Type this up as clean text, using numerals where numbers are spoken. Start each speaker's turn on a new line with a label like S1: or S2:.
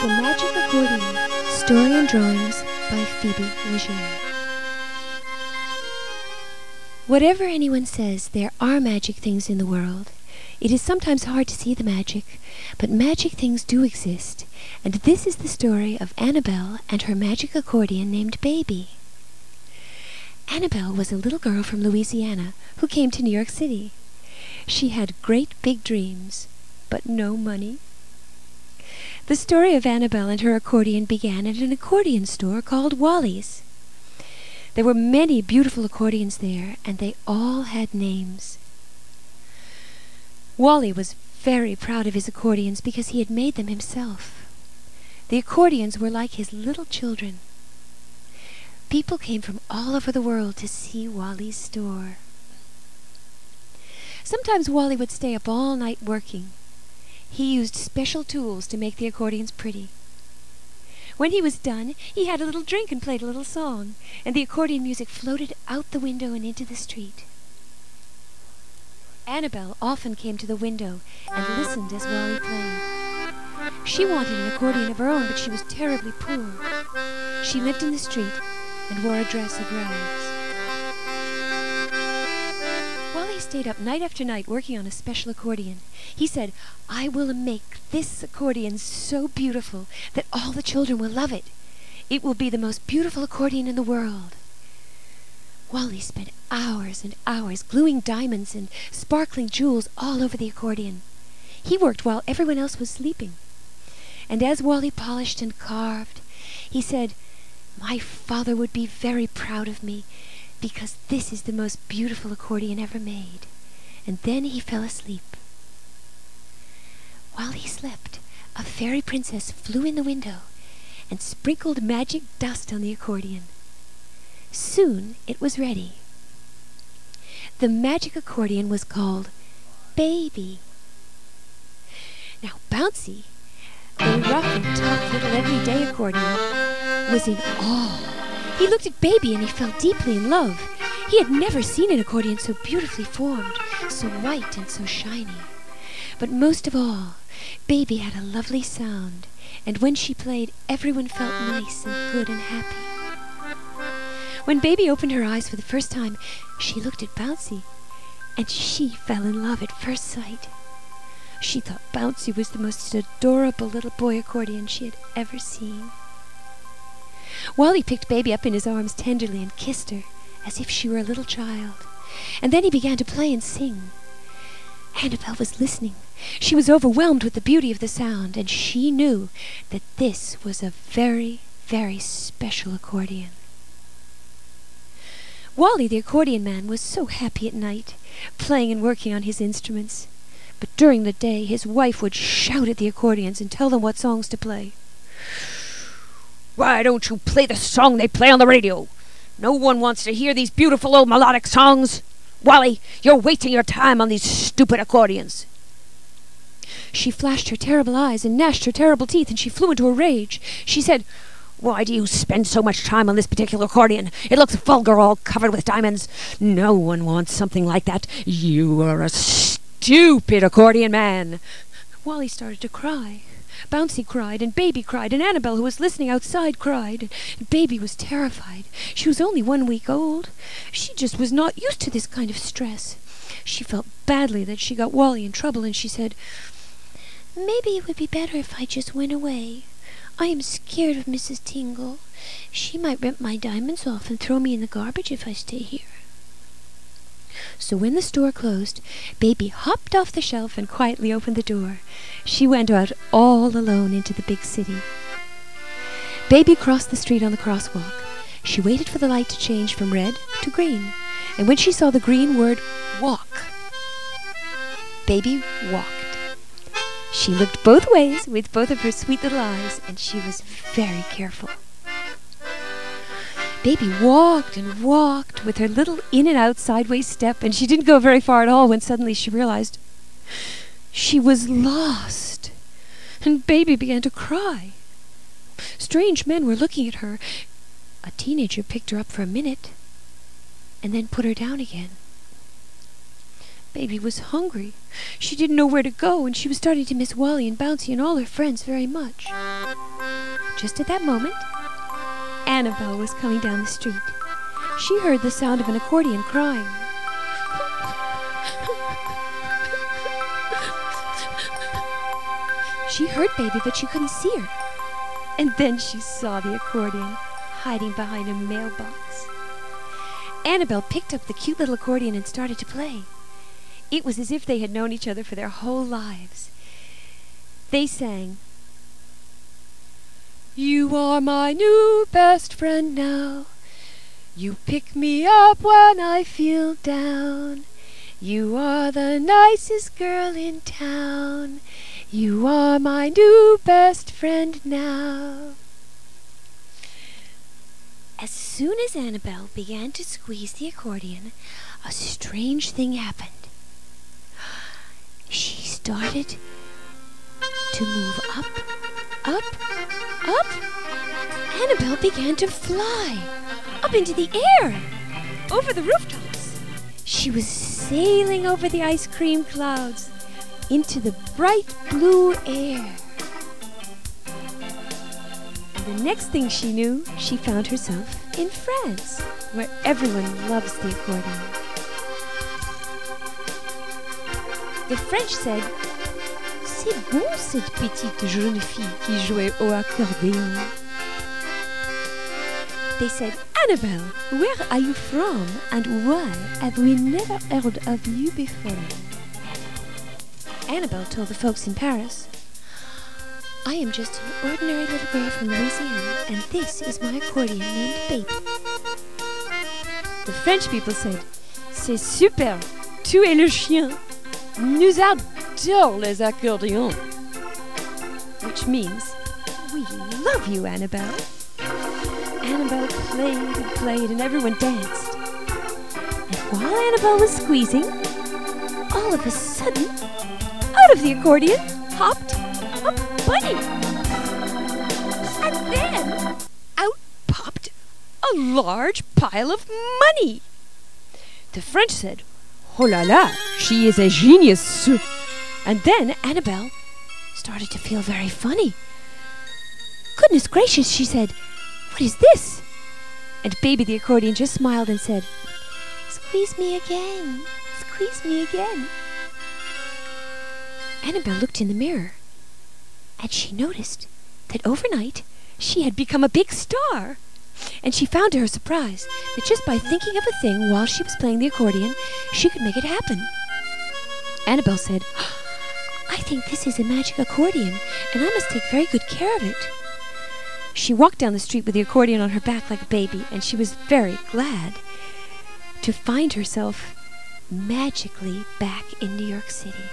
S1: The Magic Accordion, story and drawings by Phoebe Lejeune. Whatever anyone says, there are magic things in the world. It is sometimes hard to see the magic, but magic things do exist, and this is the story of Annabelle and her magic accordion named Baby. Annabelle was a little girl from Louisiana who came to New York City. She had great big dreams, but no money. The story of Annabelle and her accordion began at an accordion store called Wally's. There were many beautiful accordions there, and they all had names. Wally was very proud of his accordions because he had made them himself. The accordions were like his little children. People came from all over the world to see Wally's store. Sometimes Wally would stay up all night working. He used special tools to make the accordions pretty. When he was done, he had a little drink and played a little song, and the accordion music floated out the window and into the street. Annabelle often came to the window and listened as Wally played. She wanted an accordion of her own, but she was terribly poor. She lived in the street and wore a dress of rags. Wally stayed up night after night working on a special accordion. He said, "I will make this accordion so beautiful that all the children will love it. It will be the most beautiful accordion in the world." Wally spent hours and hours gluing diamonds and sparkling jewels all over the accordion. He worked while everyone else was sleeping. And as Wally polished and carved, he said, "My father would be very proud of me, because this is the most beautiful accordion ever made." And then he fell asleep. While he slept, a fairy princess flew in the window and sprinkled magic dust on the accordion. Soon it was ready. The magic accordion was called Baby. Now Bouncy, the rough and tough little everyday accordion, was in awe. He looked at Baby and he fell deeply in love. He had never seen an accordion so beautifully formed, so white and so shiny. But most of all, Baby had a lovely sound, and when she played, everyone felt nice and good and happy. When Baby opened her eyes for the first time, she looked at Bouncy, and she fell in love at first sight. She thought Bouncy was the most adorable little boy accordion she had ever seen. Wally picked Baby up in his arms tenderly and kissed her as if she were a little child, and then he began to play and sing. Annabelle was listening. She was overwhelmed with the beauty of the sound, and she knew that this was a very, very special accordion. Wally, the accordion man, was so happy at night, playing and working on his instruments. But during the day, his wife would shout at the accordions and tell them what songs to play.
S2: "Why don't you play the song they play on the radio? No one wants to hear these beautiful old melodic songs. Wally, you're wasting your time on these stupid accordions."
S1: She flashed her terrible eyes and gnashed her terrible teeth, and she flew into a rage. She said,
S2: "Why do you spend so much time on this particular accordion? It looks vulgar, all covered with diamonds. No one wants something like that. You are a stupid accordion man."
S1: Wally started to cry. Bouncy cried, and Baby cried, and Annabelle, who was listening outside, cried. And Baby was terrified. She was only 1 week old. She just was not used to this kind of stress. She felt badly that she got Wally in trouble, and she said, "Maybe it would be better if I just went away. I am scared of Mrs. Tingle. She might rip my diamonds off and throw me in the garbage if I stay here." So when the store closed, Baby hopped off the shelf and quietly opened the door. She went out all alone into the big city. Baby crossed the street on the crosswalk. She waited for the light to change from red to green, and when she saw the green word walk, Baby walked. She looked both ways with both of her sweet little eyes, and she was very careful. Baby walked and walked with her little in and out sideways step, and she didn't go very far at all when suddenly she realized she was lost. And Baby began to cry. Strange men were looking at her. A teenager picked her up for a minute and then put her down again. Baby was hungry. She didn't know where to go, and she was starting to miss Wally and Bouncy and all her friends very much. Just at that moment, Annabelle was coming down the street. She heard the sound of an accordion crying. She heard Baby, but she couldn't see her. And then she saw the accordion hiding behind a mailbox. Annabelle picked up the cute little accordion and started to play. It was as if they had known each other for their whole lives. They sang, "You are my new best friend now. You pick me up when I feel down. You are the nicest girl in town. You are my new best friend now." As soon as Annabelle began to squeeze the accordion, a strange thing happened. She started to move up, up, up. Annabelle began to fly up into the air, over the rooftops. She was sailing over the ice cream clouds into the bright blue air. And the next thing she knew, she found herself in France, where everyone loves the accordion. The French said, "C'est bon cette petite jeune fille qui jouait au accordéon." They said, "Annabelle, where are you from and why have we never heard of you before?" Annabelle told the folks in Paris, "I am just an ordinary little girl from Louisiana, and this is my accordion named Baby." The French people said, "C'est super, tu es le chien. Nous adorons les accordions." Which means, "We love you, Annabelle." Annabelle played and played, and everyone danced. And while Annabelle was squeezing, all of a sudden, out of the accordion hopped a bunny. And then out popped a large pile of money. The French said, "Oh la la, she is a genius." And then Annabelle started to feel very funny. "Goodness gracious," she said, "what is this?" And Baby the accordion just smiled and said, "Squeeze me again, squeeze me again." Annabelle looked in the mirror, and she noticed that overnight she had become a big star. And she found to her surprise that just by thinking of a thing while she was playing the accordion, she could make it happen. Annabelle said, "I think this is a magic accordion, and I must take very good care of it." She walked down the street with the accordion on her back like a baby, and she was very glad to find herself magically back in New York City.